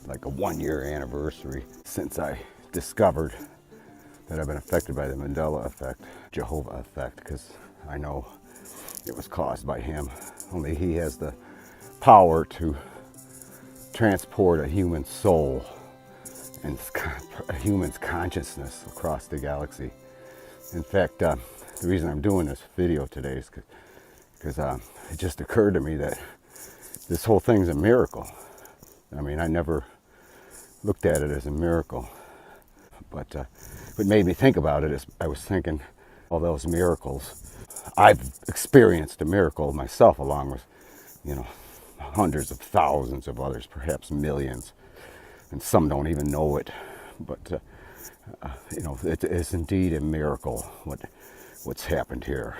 like a 1-year anniversary since I discovered that I've been affected by the Mandela effect, Jehovah effect, because I know it was caused by him. Only he has the power to transport a human soul and a human's consciousness across the galaxy. In fact, the reason I'm doing this video today is because it just occurred to me that this whole thing's a miracle. I mean, I never looked at it as a miracle, but what made me think about it is I was thinking all those miracles. I've experienced a miracle myself, along with, hundreds of thousands of others, perhaps millions, and some don't even know it. But it is indeed a miracle what's happened here.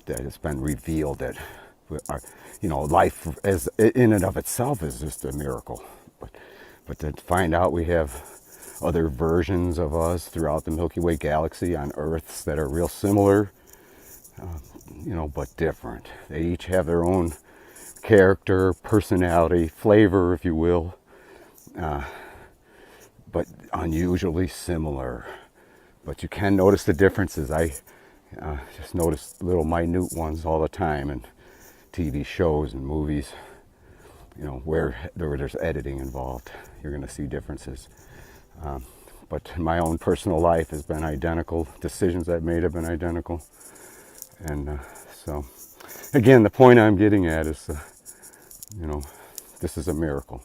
That it's been revealed that life as in and of itself is just a miracle. But to find out we have other versions of us throughout the Milky Way galaxy on Earths that are real similar, but different. They each have their own character, personality, flavor, if you will, but unusually similar. But you can notice the differences. I just notice little minute ones all the time in TV shows and movies, where there's editing involved. You're going to see differences. But my own personal life has been identical. Decisions I've made have been identical. And so, again, the point I'm getting at is, this is a miracle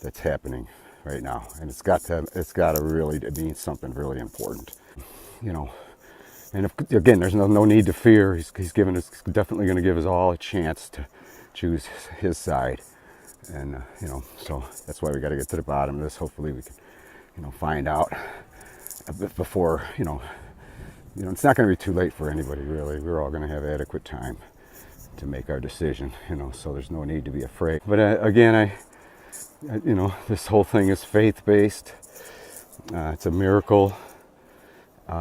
that's happening right now. And it's got to really mean something really important. And again, there's no need to fear. He's definitely going to give us all a chance to choose his side. And, so that's why we got to get to the bottom of this. Hopefully we can, find out before, it's not going to be too late for anybody, really. We're all going to have adequate time to make our decision, so there's no need to be afraid. But again, this whole thing is faith-based. It's a miracle.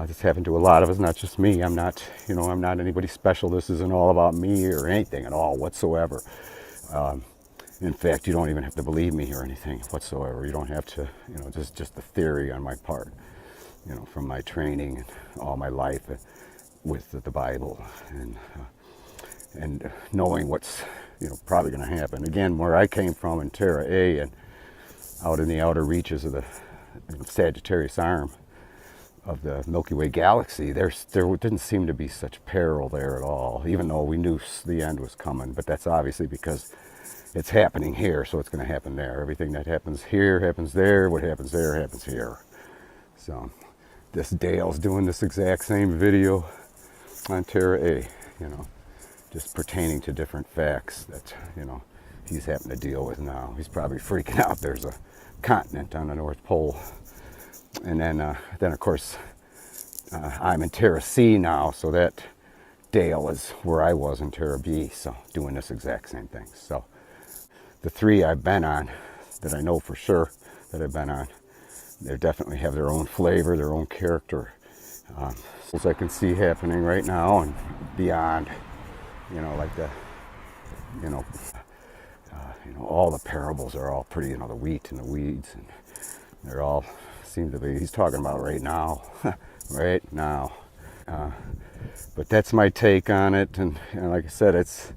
This happened to a lot of us, not just me. I'm not anybody special. This isn't all about me or anything at all whatsoever. In fact, you don't even have to believe me or anything whatsoever. You don't have to, just a theory on my part, from my training and all my life with the Bible and knowing what's, probably going to happen. Again, where I came from in Terra A and out in the outer reaches of the Sagittarius arm of the Milky Way galaxy, there didn't seem to be such peril there at all, even though we knew the end was coming. But that's obviously because it's happening here, so it's going to happen there. Everything that happens here happens there. What happens there happens here. So this Dale's doing this exact same video on Terra A, just pertaining to different facts that, he's having to deal with now. He's probably freaking out. There's a continent on the North Pole. And then of course, I'm in Terra C now, so that Dale is where I was in Terra B, so doing this exact same thing. So the three I've been on, that I know for sure that I've been on, they definitely have their own flavor, their own character. As I can see happening right now and beyond, like all the parables are all pretty, the wheat and the weeds, and they're all seem to be, he's talking about right now, right now. But that's my take on it, and like I said, it's,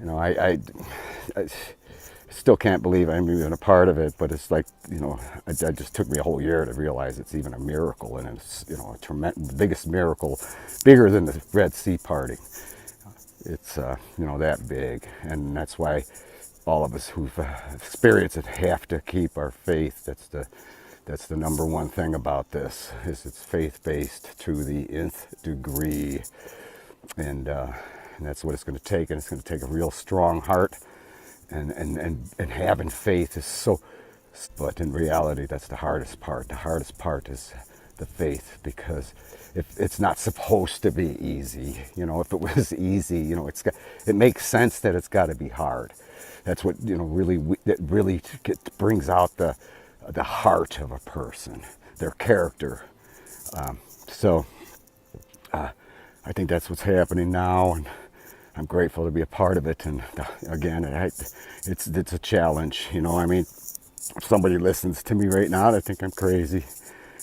I still can't believe I'm even a part of it, but it's like, it just took me a whole year to realize it's even a miracle, and it's, a tremendous, biggest miracle, bigger than the Red Sea parting. It's, that big, and that's why all of us who've experienced it have to keep our faith. That's the number one thing about this, is it's faith-based to the nth degree, and that's what it's going to take. And it's going to take a real strong heart, and having faith is so. But in reality, that's the hardest part. The hardest part is the faith, because if it's not supposed to be easy, if it was easy, it makes sense that it's got to be hard. That's what really brings out the heart of a person, their character. So I think that's what's happening now, and I'm grateful to be a part of it. And again, it's a challenge. You know, I mean, if somebody listens to me right now, they think I'm crazy.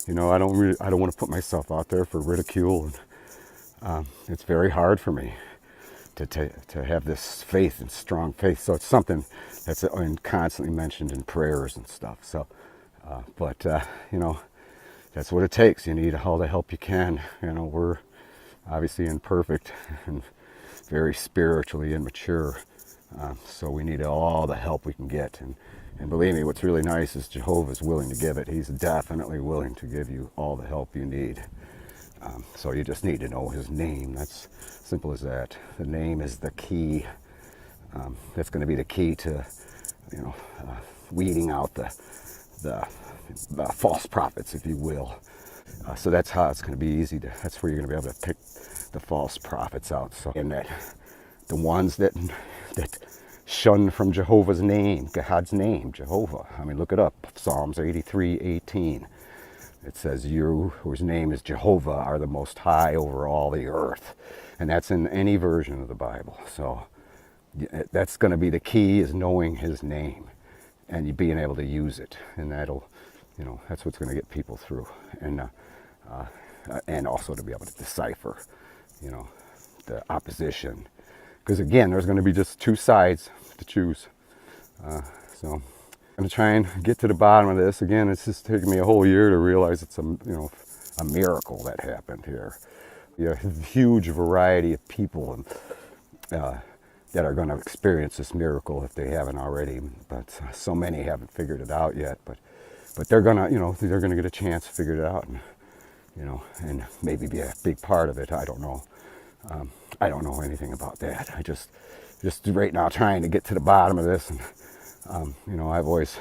You know, I don't want to put myself out there for ridicule. And it's very hard for me to have this faith and strong faith. So it's something that's constantly mentioned in prayers and stuff. So, but you know, that's what it takes. You need all the help you can. You know, we're obviously imperfect and very spiritually immature. So we need all the help we can get. And believe me, what's really nice is Jehovah's willing to give it. He's definitely willing to give you all the help you need. So you just need to know his name. That's simple as that. The name is the key. That's going to be the key to, you know, weeding out the false prophets, if you will. So that's how it's going to be easy to. That's where you're going to be able to pick the false prophets out. So, and that the ones that shun from Jehovah's name, God's name, Jehovah. I mean, look it up. Psalms 83:18. It says, "You whose name is Jehovah are the most high over all the earth," and that's in any version of the Bible. So that's going to be the key, is knowing his name and you being able to use it, and that'll, you know, that's what's going to get people through, and also to be able to decipher, you know, the opposition, because again, there's going to be just two sides to choose. So I'm going to try and get to the bottom of this. Again, it's just taken me a whole year to realize it's a miracle that happened here. A huge variety of people and that are going to experience this miracle if they haven't already. But so many haven't figured it out yet. But they're gonna, they're gonna get a chance to figure it out, and and maybe be a big part of it. I don't know. I don't know anything about that. I just right now trying to get to the bottom of this, and I've always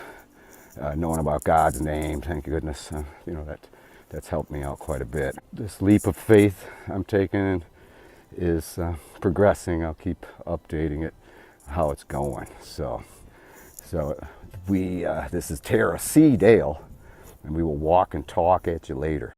known about God's name. Thank goodness. That's helped me out quite a bit. This leap of faith I'm taking is progressing. I'll keep updating it, how it's going. So this is Tara C. Dale, and we will walk and talk at you later.